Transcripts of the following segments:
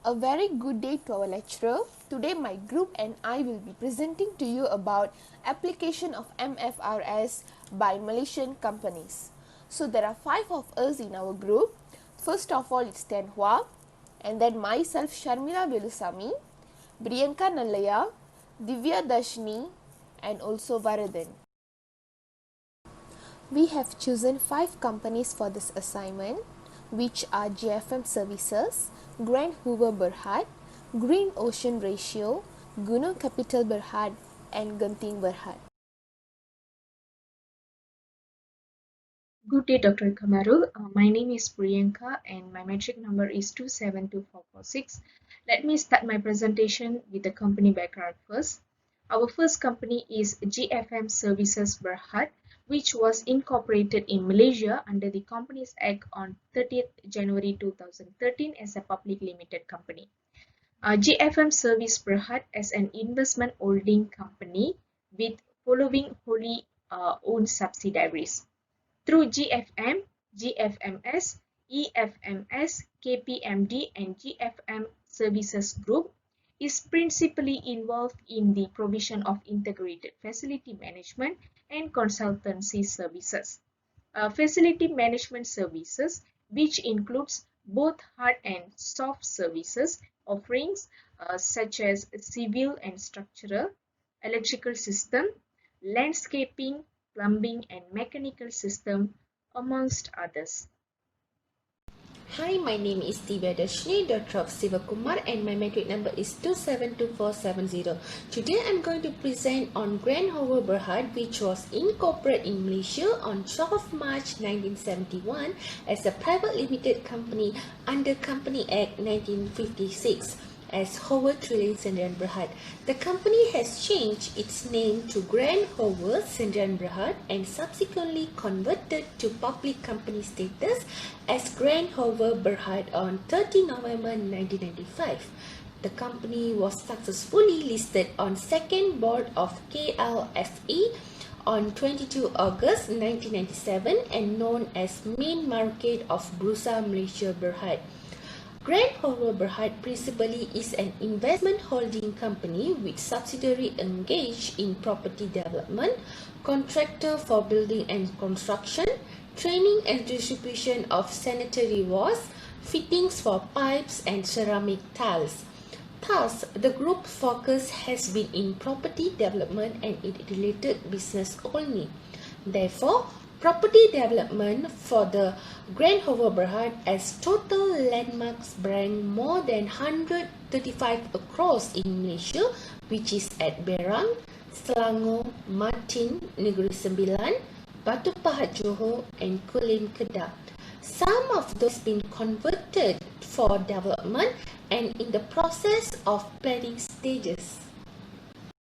A very good day to our lecturer. Today my group and I will be presenting to you about application of MFRS by Malaysian companies. So there are 5 of us in our group. First of all it's Tan Hua, and then myself Sharmila Velusamy, Priyanka Nallaya, Divya Dashni, and also Varadan. We have chosen 5 companies for this assignment, which are GFM Services, Grand Hoover Berhad, Green Ocean Ratio, Gunung Capital Berhad, and Genting Berhad. Good day, Dr. Kamaru. My name is Priyanka and my metric number is 272446. Let me start my presentation with the company background first. Our first company is GFM Services Berhad, which was incorporated in Malaysia under the Companies Act on 30th January 2013 as a public limited company. GFM Service Berhad as an investment holding company with following wholly owned subsidiaries. Through GFM, GFMS, EFMS, KPMD, and GFM Services Group is principally involved in the provision of integrated facility management and consultancy services. Facility management services, which includes both hard and soft services offerings such as civil and structural, electrical system, landscaping, plumbing and mechanical system, amongst others. Hi, my name is Divya Dashni, daughter of Sivakumar, and my metric number is 272470. Today I'm going to present on Grand Hoover Berhad, which was incorporated in Malaysia on 12 March 1971 as a private limited company under Company Act 1956. As Hoover Trillion Sdn Berhad. The company has changed its name to Grand Hoover Sdn Berhad and subsequently converted to public company status as Grand Hoover Berhad on 30 November 1995. The company was successfully listed on second board of KLFE on 22 August 1997 and known as Main Market of Bursa Malaysia Berhad. Grand Hoover Berhad principally is an investment holding company with subsidiary engaged in property development, contractor for building and construction, training and distribution of sanitary wards, fittings for pipes and ceramic tiles. Thus, the group focus has been in property development and its related business only. Therefore, property development for the Grand Hoover Berhad as total landmarks brand more than 135 across in Malaysia, which is at Berang, Selangor, Martin, Negeri Sembilan, Batu Pahat Johor and Kulim Kedah. Some of those been converted for development and in the process of planning stages.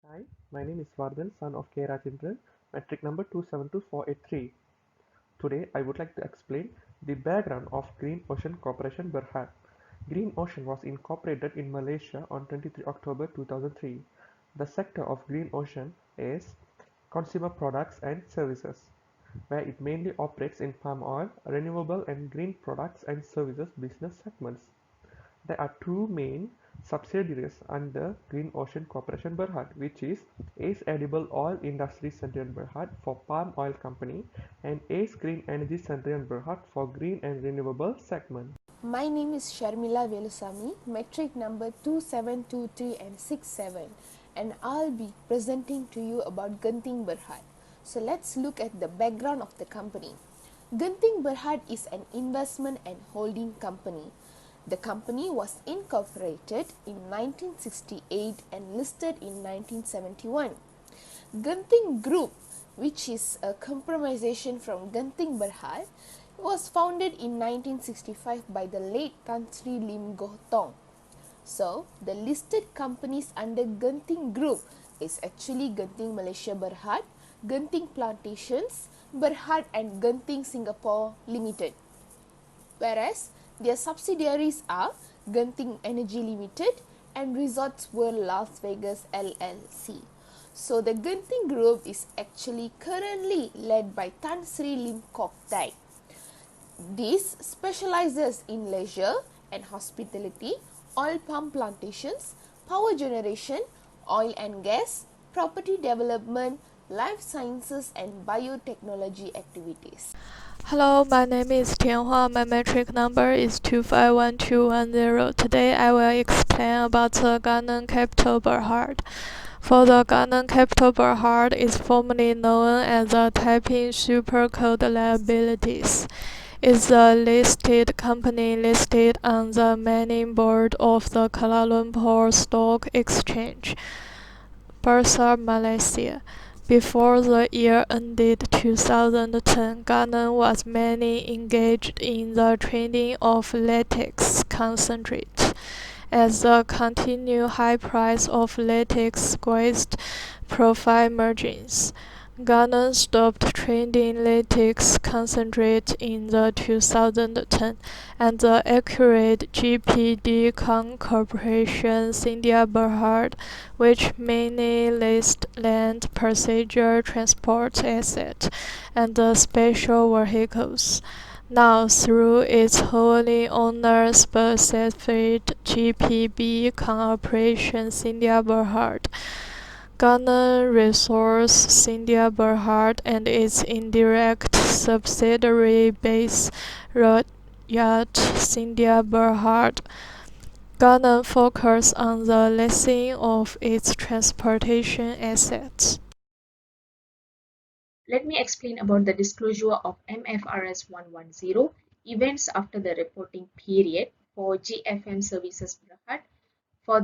Hi, my name is Vardhan, son of K. Rajendran, metric number 272483. Today, I would like to explain the background of Green Ocean Corporation Berhad. Green Ocean was incorporated in Malaysia on 23 October 2003. The sector of Green Ocean is consumer products and services, where it mainly operates in palm oil, renewable and green products and services business segments. There are two main subsidiaries under Green Ocean Corporation Berhad, which is Ace Edible Oil Industries Sdn Berhad for Palm Oil Company and Ace Green Energy Sdn Berhad for Green and Renewable segment. My name is Sharmila Velusamy, metric number 2723 and 67, and I'll be presenting to you about Genting Berhad. So let's look at the background of the company. Genting Berhad is an investment and holding company. The company was incorporated in 1968 and listed in 1971. Genting Group, which is a compromisation from Genting Berhad, was founded in 1965 by the late Tan Sri Lim Goh Tong. So, the listed companies under Genting Group is actually Genting Malaysia Berhad, Genting Plantations, Berhad and Genting Singapore Limited. Whereas, their subsidiaries are Genting Energy Limited and Resorts World Las Vegas LLC. So, the Genting Group is actually currently led by Tan Sri Lim Kok Tai. This specializes in leisure and hospitality, oil palm plantations, power generation, oil and gas, property development, life sciences and biotechnology activities. Hello, my name is Tianhua. My metric number is 251210. Today I will explain about the Ghana capital Berhad. For the Ghana capital Berhad is formerly known as the Taiping Super Code Liabilities. It's a listed company listed on the main board of the Kuala Lumpur Stock Exchange, Bursa, Malaysia. Before the year ended 2010, Ghana was mainly engaged in the trading of latex concentrate. As the continued high price of latex squeezed profit margins, Ghana stopped trading latex concentrate in the 2010, and the accurate GPD Corporation Sindhya Berhad, which mainly leased land, passenger transport assets, and the special vehicles. Now, through its wholly owned specific GPB Corporation Sindhya Berhad, Ghana Resource Sindhya Berhad and its indirect subsidiary Base Yacht Sindhya Berhad, Ghana focus on the leasing of its transportation assets. Let me explain about the disclosure of MFRS 110 events after the reporting period for GFM Services Berhad for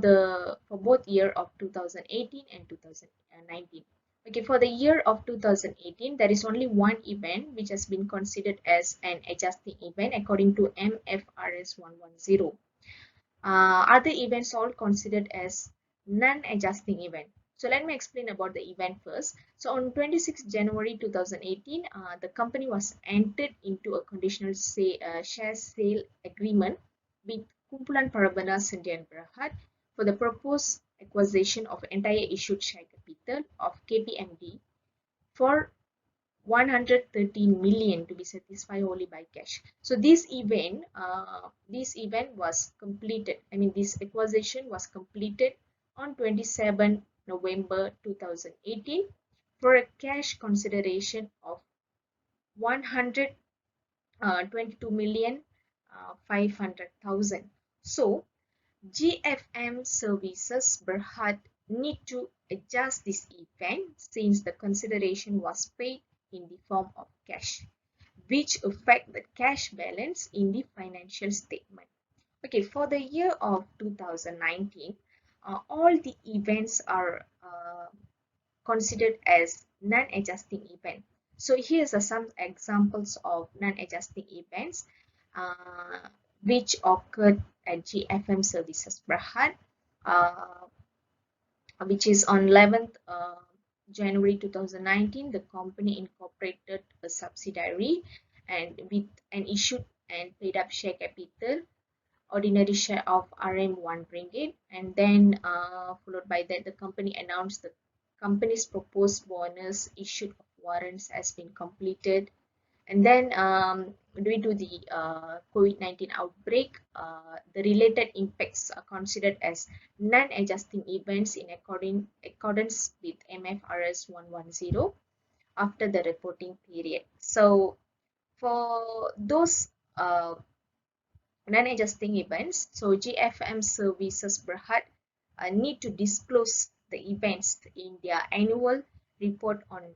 both year of 2018 and 2019. Okay, for the year of 2018, there is only one event which has been considered as an adjusting event according to MFRS 110. Other events all considered as non-adjusting event. So let me explain about the event first. So on 26 January 2018, the company was entered into a conditional share sale agreement with Kumpulan Parabana Sdn Berhad for the proposed acquisition of entire issued share capital of KPMD for 113 million to be satisfied only by cash. So this event was completed. This acquisition was completed on 27 November 2018 for a cash consideration of 122,500,000. So GFM Services Berhad need to adjust this event since the consideration was paid in the form of cash, which affect the cash balance in the financial statement. Okay, for the year of 2019, all the events are considered as non-adjusting event. So here's some examples of non-adjusting events which occurred at GFM Services Berhad, which is on 11th January 2019, the company incorporated a subsidiary and with an issued and paid up share capital, ordinary share of RM1 ringgit, and then followed by that, the company announced the company's proposed bonus issued of warrants has been completed. And then due to the COVID-19 outbreak, the related impacts are considered as non-adjusting events in accordance with MFRS 110 after the reporting period. So for those non-adjusting events, so GFM Services Berhad need to disclose the events in their annual report on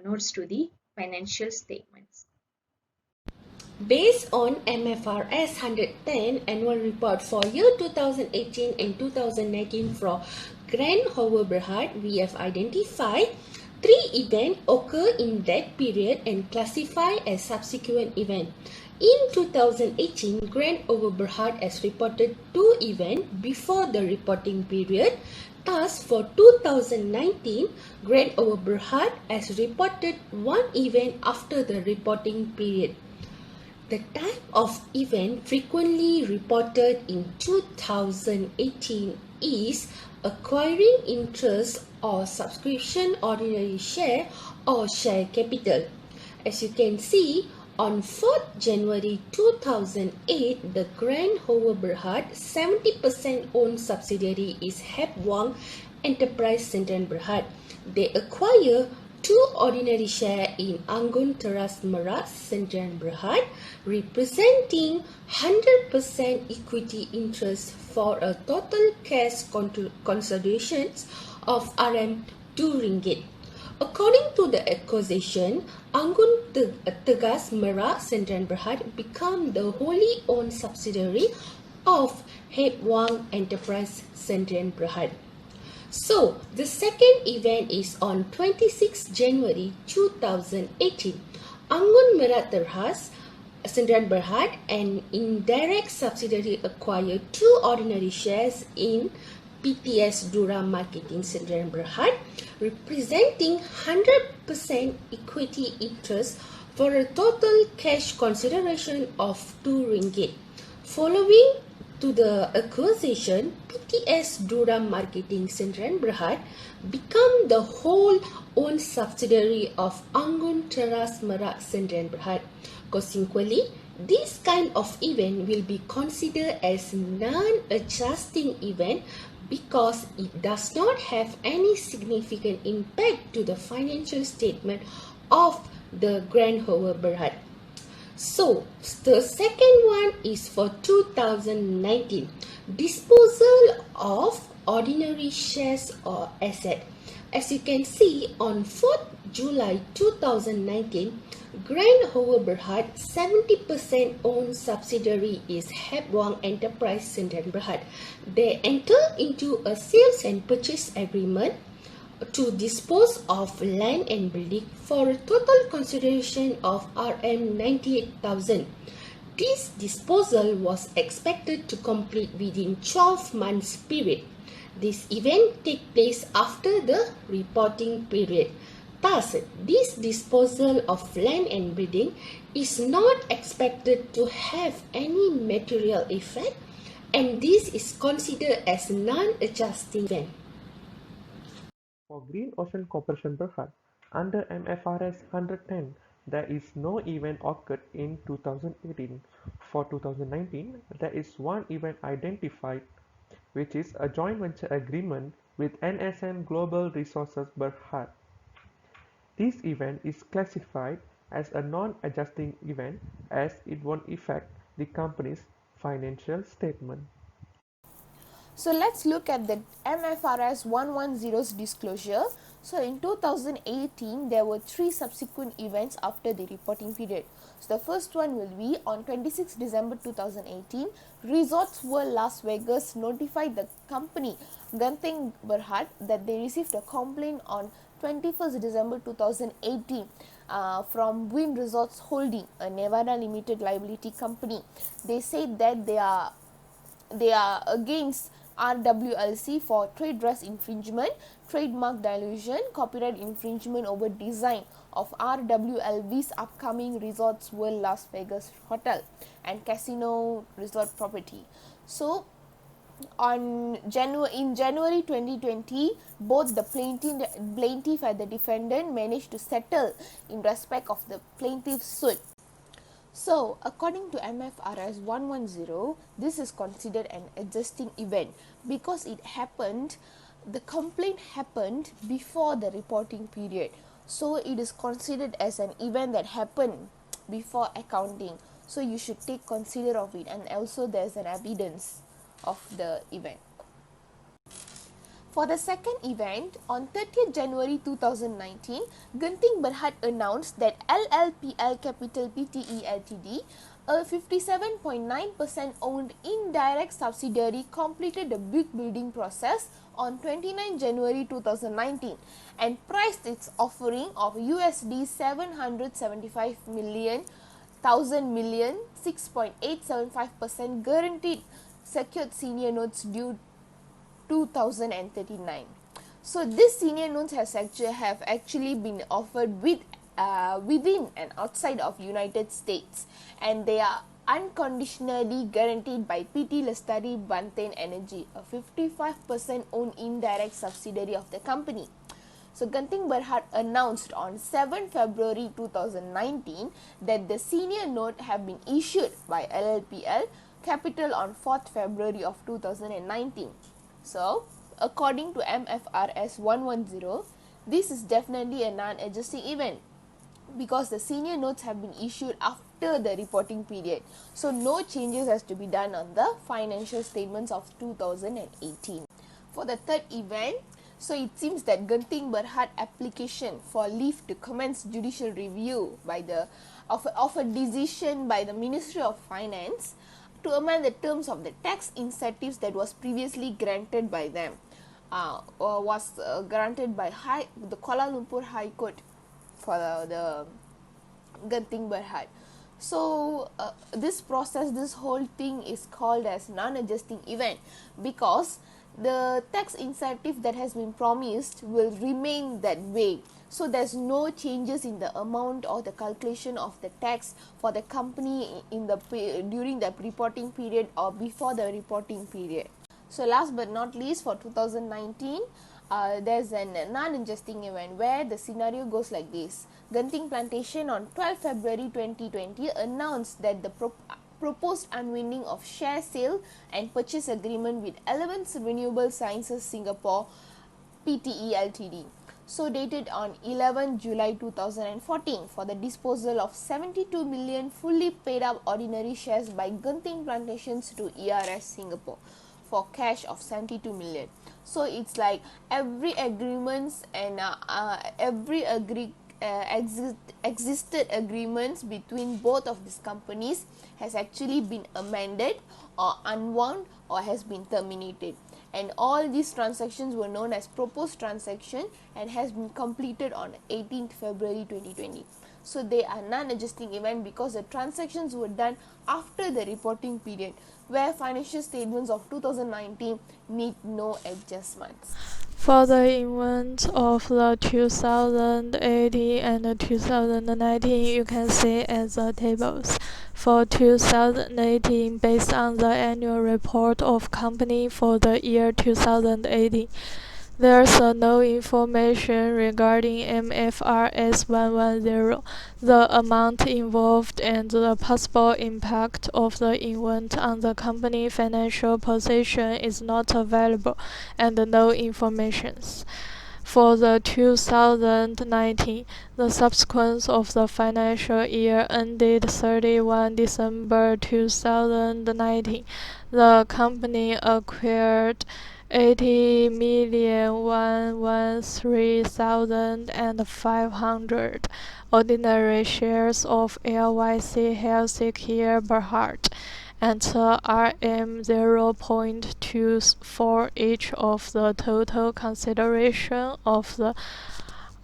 notes to the financial statements. Based on MFRS 110 annual report for year 2018 and 2019 from Grand Hover Berhad, we have identified 3 events occur in that period and classified as subsequent event. In 2018, Grand Hover Berhad has reported 2 events before the reporting period. Thus, for 2019, Grand Hover Berhad has reported 1 event after the reporting period. The type of event frequently reported in 2018 is acquiring interest or subscription ordinary share or share capital. As you can see, On 4th January 2008, the Grand Hoa Berhad 70% owned subsidiary is Hep Wang Enterprise Sdn Bhd. They acquire 2 ordinary shares in Anggun Teras Merak Sdn Bhd, representing 100% equity interest for a total cash consideration of RM2. According to the acquisition, Anggun Teras Merak Sdn Bhd become the wholly owned subsidiary of Hep Wang Enterprise Sdn Bhd. So, the second event is on 26 January 2018. Anggun Merak Teras Sdn Bhd, an indirect subsidiary, acquired 2 ordinary shares in PTS Dura Marketing Sdn Bhd, representing 100% equity interest for a total cash consideration of RM2. Following to the acquisition, PTS Dura Marketing Sdn Bhd become the whole owned subsidiary of Anggun Teras Merak Sdn Bhd. Consequently, this kind of event will be considered as non-adjusting event because it does not have any significant impact to the financial statement of the Grand Hoa Berhad. So, the second one is for 2019, disposal of ordinary shares or asset. As you can see, on 4th July 2019, Grand Hoa Berhad 70% owned subsidiary is Hep Wang Enterprise Sdn Bhd. They enter into a sales and purchase agreement to dispose of land and building for a total consideration of RM98,000. This disposal was expected to complete within 12 months period. This event take place after the reporting period. Thus, this disposal of land and building is not expected to have any material effect, and this is considered as non-adjusting event. For Green Ocean Corporation Berhad, under Mfrs 110, there is no event occurred in 2018. For 2019, there is one event identified, which is a joint venture agreement with NSN Global Resources Berhad. This event is classified as a non-adjusting event as it won't affect the company's financial statement. So let's look at the MFRS 110's disclosure. So in 2018, there were 3 subsequent events after the reporting period. So the first one will be on 26 December 2018, Resorts World Las Vegas notified the company Genting Berhad that they received a complaint on 21st December 2018 from Wynn Resorts Holding, a Nevada limited liability company. They said that they are against RWLC for trade dress infringement, trademark dilution, copyright infringement over design of RWLV's upcoming Resorts World Las Vegas Hotel and Casino Resort property. So, in January 2020, both the plaintiff and the defendant managed to settle in respect of the plaintiff's suit. So, according to MFRS 110, this is considered an adjusting event because the complaint happened before the reporting period. So, it is considered as an event that happened before accounting. So, you should take consider of it, and also there is an evidence of the event. For the second event, on 30th January 2019, Genting Berhad announced that LLPL Capital Pte Ltd, a 57.9% owned indirect subsidiary, completed the book building process on 29 January 2019 and priced its offering of USD 775 million 6.875% guaranteed secured senior notes due 2039. So this senior notes have actually been offered within and outside of United States, and they are unconditionally guaranteed by PT Lestari Banten Energy, a 55% owned indirect subsidiary of the company. So Genting Berhad announced on 7 February 2019 that the senior note have been issued by LLPL Capital on 4th February of 2019. So, according to MFRS 110, this is definitely a non-adjusting event because the senior notes have been issued after the reporting period. So, no changes has to be done on the financial statements of 2018. For the third event, so it seems that Genting Berhad application for leave to commence judicial review by the of a decision by the Ministry of Finance to amend the terms of the tax incentives that was previously granted by them was granted by the Kuala Lumpur High Court for the Genting Berhad. So this process, this whole thing is called as non-adjusting event because the tax incentive that has been promised will remain that way. So there's no changes in the amount or the calculation of the tax for the company in the during the reporting period or before the reporting period. So last but not least, for 2019, there's a non-adjusting event where the scenario goes like this. Genting Plantation on 12 February 2020 announced that the proposed unwinding of share sale and purchase agreement with Elements Renewable Sciences Singapore PTE Ltd. So dated on 11 July 2014 for the disposal of 72 million fully paid up ordinary shares by Genting Plantations to ERS Singapore for cash of 72 million. So it's like every agreements and every existed agreements between both of these companies has actually been amended or unwound or has been terminated, and all these transactions were known as proposed transaction and has been completed on 18th February 2020. So they are non-adjusting event because the transactions were done after the reporting period, where financial statements of 2019 need no adjustments. For the events of the 2018 and 2019, you can see as the tables. For 2018, based on the annual report of company for the year 2018, there's no information regarding MFRS 110, the amount involved and the possible impact of the event on the company financial position is not available, and no information. For the 2019, the subsequence of the financial year ended 31 December 2019, the company acquired 80,113,500 ordinary shares of LYC Healthcare Berhad and RM 0.24 each of the total consideration of the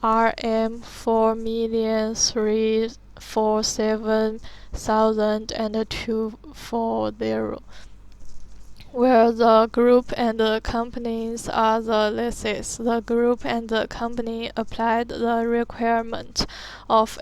RM 4,347,240, where the group and the companies are the lessees. The group and the company applied the requirement of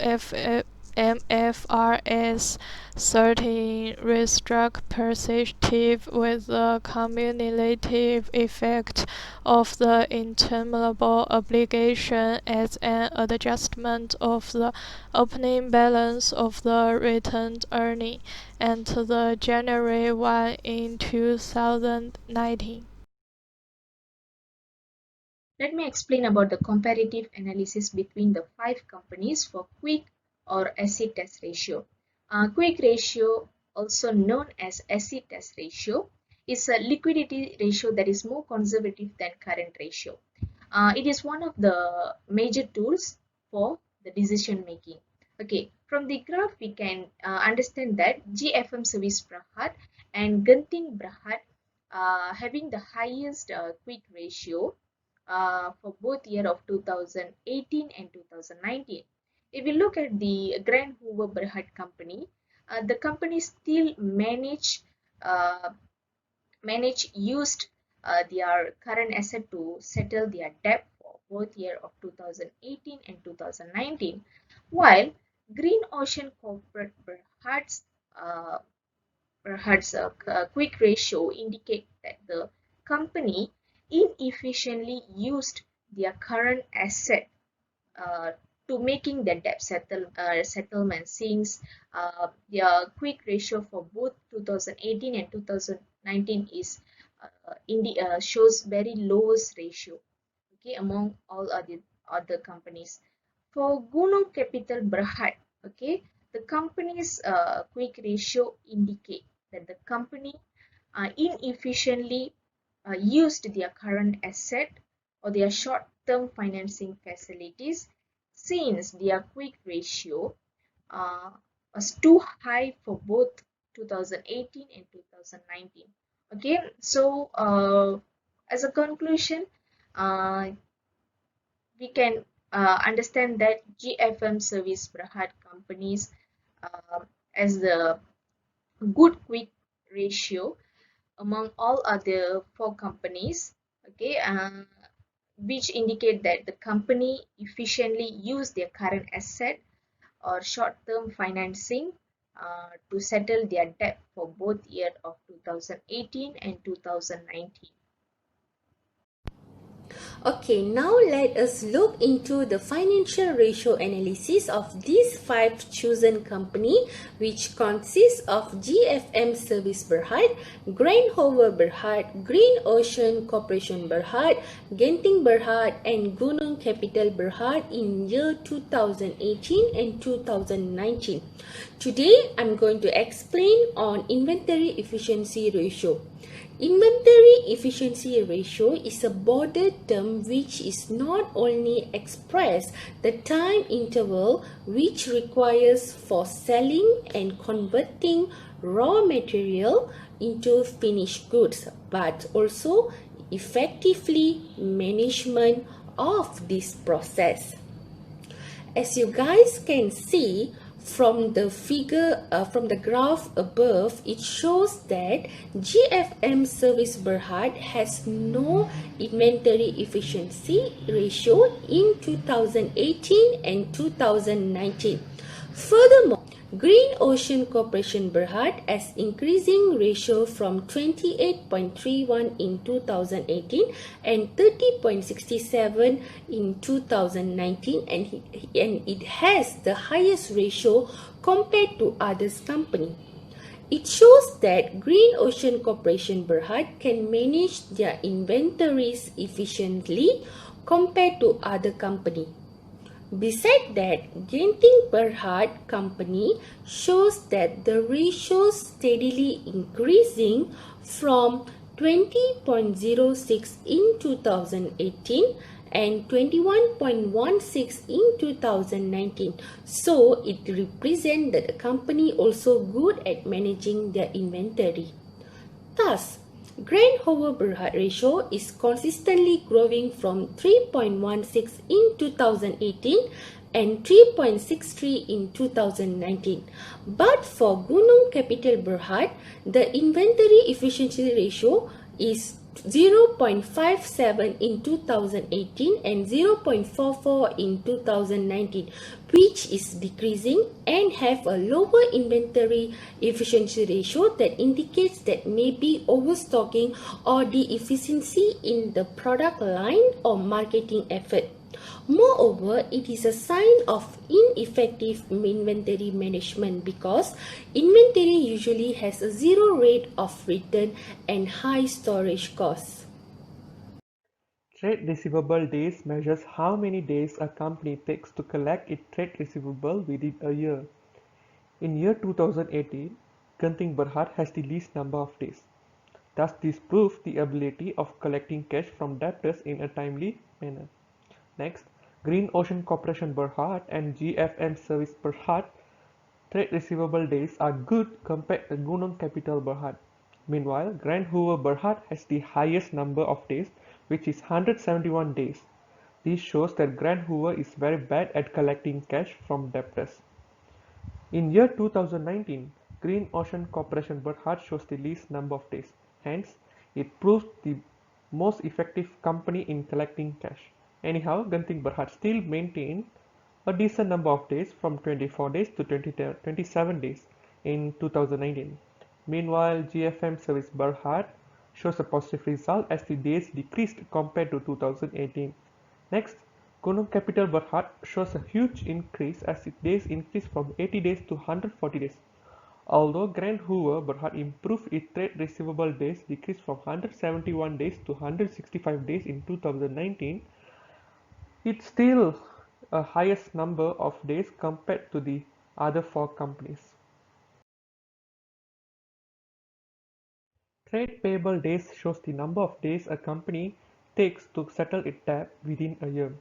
MFRS 13 retrospective with the cumulative effect of the interminable obligation as an adjustment of the opening balance of the retained earning and the January 1 in 2019. Let me explain about the comparative analysis between the 5 companies for quick or acid test ratio. Quick ratio, also known as acid test ratio, is a liquidity ratio that is more conservative than current ratio. It is one of the major tools for the decision making. Okay, from the graph we can understand that GFM Service Berhad and Genting Berhad having the highest quick ratio for both year of 2018 and 2019. If we look at the Grand Hoover Berhad company, the company still uh, used their current asset to settle their debt for both year of 2018 and 2019, while Green Ocean Corporate uh, Berhad's quick ratio indicate that the company inefficiently used their current asset to making the debt settlement, since their quick ratio for both 2018 and 2019 is shows very lowest ratio, okay, among all other companies. For Gunung Capital Berhad, okay, the company's quick ratio indicate that the company inefficiently used their current asset or their short-term financing facilities, since their quick ratio uh, was too high for both 2018 and 2019. Okay, so as a conclusion, uh, we can understand that GFM Service Berhad companies as the good quick ratio among all other four companies, okay, which indicate that the company efficiently use their current asset or short-term financing to settle their debt for both year of 2018 and 2019. Okay, now let us look into the financial ratio analysis of these 5 chosen company, which consists of GFM Service Berhad, Grand Hover Berhad, Green Ocean Corporation Berhad, Genting Berhad and Gunung Capital Berhad in year 2018 and 2019. Today, I'm going to explain on inventory efficiency ratio. Inventory efficiency ratio is a border term which is not only express the time interval which requires for selling and converting raw material into finished goods, but also effectively management of this process. As you guys can see from the figure, from the graph above, it shows that GFM Service Berhad has no inventory efficiency ratio in 2018 and 2019. Furthermore, Green Ocean Corporation Berhad has increasing ratio from 28.31 in 2018 and 30.67 in 2019, and it has the highest ratio compared to others company. It shows that Green Ocean Corporation Berhad can manage their inventories efficiently compared to other company. Besides that, Genting Berhad company shows that the ratio steadily increasing from 20.06 in 2018 and 21.16 in 2019. So it represents that the company also good at managing their inventory. Thus, Grand Hover Berhad ratio is consistently growing from 3.16 in 2018 and 3.63 in 2019. But for Gunung Capital Berhad, the inventory efficiency ratio is 0.57 in 2018 and 0.44 in 2019, which is decreasing and have a lower inventory efficiency ratio that indicates that maybe overstocking or deficiency in the product line or marketing effort. Moreover, it is a sign of ineffective inventory management because inventory usually has a zero rate of return and high storage costs. Trade receivable days measures how many days a company takes to collect its trade receivable within a year. In year 2018, Genting Berhad has the least number of days. Thus, this proves the ability of collecting cash from debtors in a timely manner. Next, Green Ocean Corporation Berhad and GFM Service Berhad trade receivable days are good compared to Gunung Capital Berhad. Meanwhile, Grand Hoover Berhad has the highest number of days, which is 171 days. This shows that Grand Hoover is very bad at collecting cash from debtors. In year 2019, Green Ocean Corporation Berhad shows the least number of days. Hence, it proves the most effective company in collecting cash. Anyhow, Genting Berhad still maintained a decent number of days from 24 days to 27 days in 2019. Meanwhile, GFM Service Berhad shows a positive result as the days decreased compared to 2018. Next, Gunung Capital Berhad shows a huge increase as its days increase from 80 days to 140 days. Although Grand Hoover Berhad improved its trade receivable days decreased from 171 days to 165 days in 2019, it's still a highest number of days compared to the other four companies. Trade payable days shows the number of days a company takes to settle its debt within a year.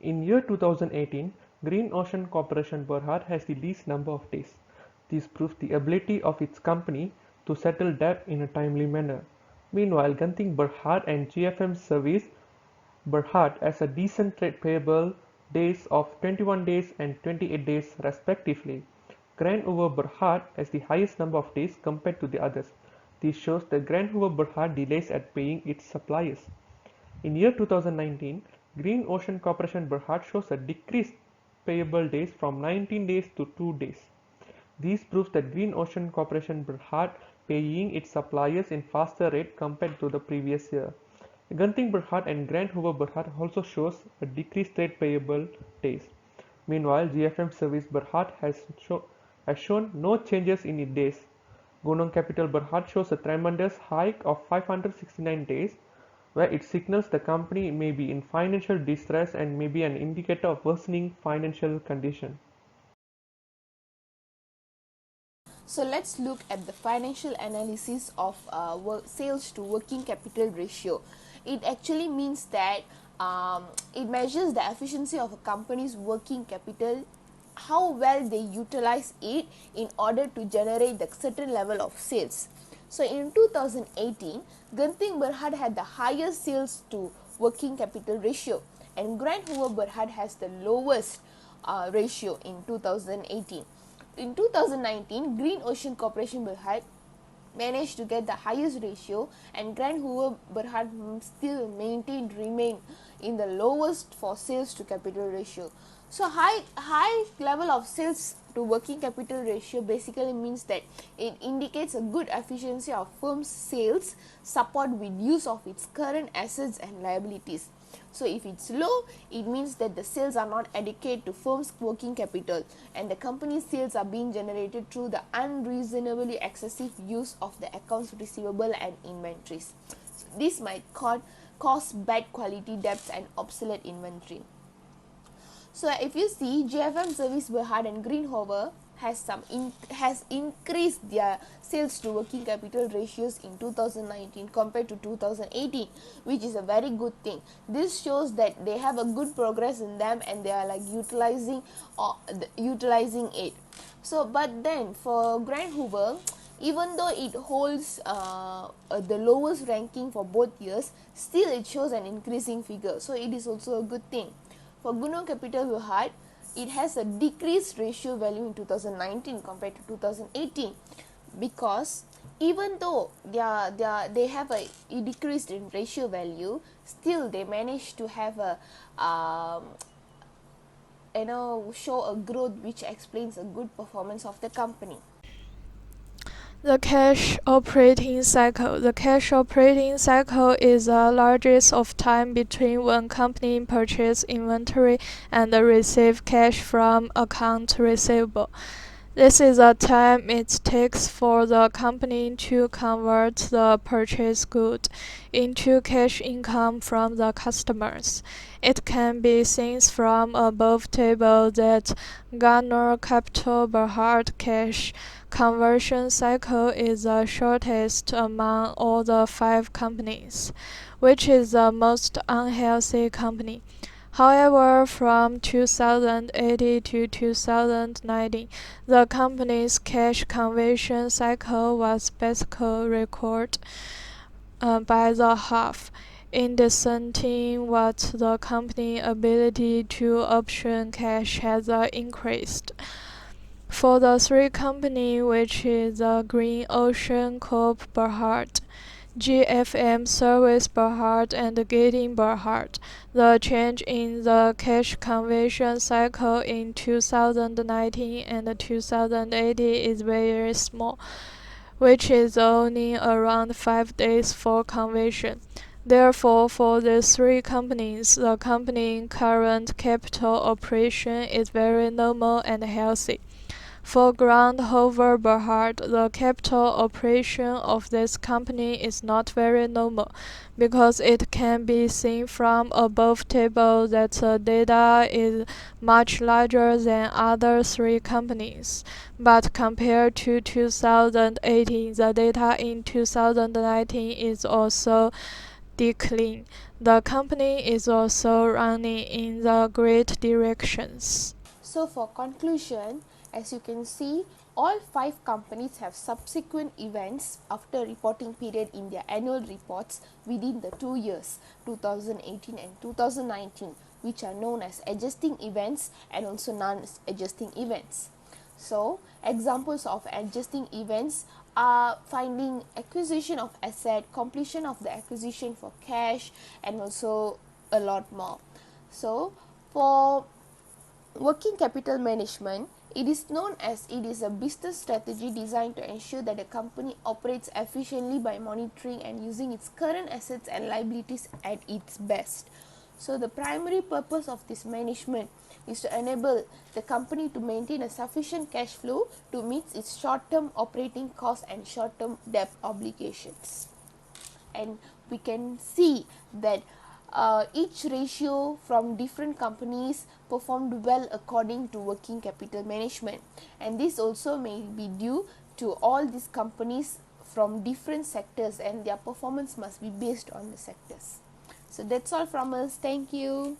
In year 2018, Green Ocean Corporation Berhad has the least number of days. This proves the ability of its company to settle debt in a timely manner. Meanwhile, Genting Berhad and GFM Service Berhad has a decent trade payable days of 21 days and 28 days respectively. Grand Hoover Berhad has the highest number of days compared to the others. This shows that Grand Hoover Berhad delays at paying its suppliers. In year 2019, Green Ocean Corporation Berhad shows a decreased payable days from 19 days to 2 days. This proves that Green Ocean Corporation Berhad paying its suppliers in faster rate compared to the previous year. Genting Berhad and Grand Hoover Berhad also shows a decreased trade payable days. Meanwhile, GFM Service Berhad has shown no changes in its days. Gunung Capital Berhad shows a tremendous hike of 569 days, where it signals the company may be in financial distress and may be an indicator of worsening financial condition. So let's look at the financial analysis of sales to working capital ratio. It actually means that it measures the efficiency of a company's working capital, how well they utilize it in order to generate the certain level of sales. So in 2018, Genting Berhad had the highest sales to working capital ratio, and Grand Hoover Berhad has the lowest ratio in 2018. In 2019, Green Ocean Corporation Berhad managed to get the highest ratio, and Grand Hoover Berhad still remain in the lowest for sales to capital ratio. So high level of sales to working capital ratio basically means that it indicates a good efficiency of firm's sales support with use of its current assets and liabilities. So if it's low, it means that the sales are not adequate to firm's working capital and the company's sales are being generated through the unreasonably excessive use of the accounts receivable and inventories. So this might cause bad quality debts and obsolete inventory. So if you see, GFM Service Berhad and Green Hoover has increased their sales to working capital ratios in 2019 compared to 2018, which is a very good thing. This shows that they have a good progress in them and they are like utilizing it. So but then for Grand Hoover, even though it holds the lowest ranking for both years, still it shows an increasing figure, so it is also a good thing. For Gunung Capital Berhad, it has a decreased ratio value in 2019 compared to 2018, because even though they have a decreased in ratio value, still they managed to have a show a growth which explains a good performance of the company. The cash operating cycle. The cash operating cycle is the largest of time between when company purchase inventory and receive cash from account receivable. This is the time it takes for the company to convert the purchased good into cash income from the customers. It can be seen from above table that Gunung Capital Berhad cash conversion cycle is the shortest among all the 5 companies, which is the most unhealthy company. However, from 2018 to 2019, the company's cash conversion cycle was basically recorded by the half, indicating what the company's ability to option cash has increased. For the 3 companies, which is the Green Ocean Corp Berhad, GFM Service Berhad and Genting Berhad, the change in the cash conversion cycle in 2019 and 2018 is very small, which is only around 5 days for conversion. Therefore, for these three companies, the company current capital operation is very normal and healthy. For Ground Hover Berhad, the capital operation of this company is not very normal because it can be seen from above table that the data is much larger than other three companies. But compared to 2018, the data in 2019 is also declining. The company is also running in the great directions. So for conclusion, as you can see, all 5 companies have subsequent events after reporting period in their annual reports within the 2 years, 2018 and 2019, which are known as adjusting events and also non-adjusting events. So, examples of adjusting events are finding acquisition of asset, completion of the acquisition for cash, and also a lot more. So, for working capital management, it is known as it is a business strategy designed to ensure that the company operates efficiently by monitoring and using its current assets and liabilities at its best. So the primary purpose of this management is to enable the company to maintain a sufficient cash flow to meet its short-term operating costs and short-term debt obligations. And we can see that each ratio from different companies performed well according to working capital management, and this also may be due to all these companies from different sectors, and their performance must be based on the sectors. So that's all from us. Thank you.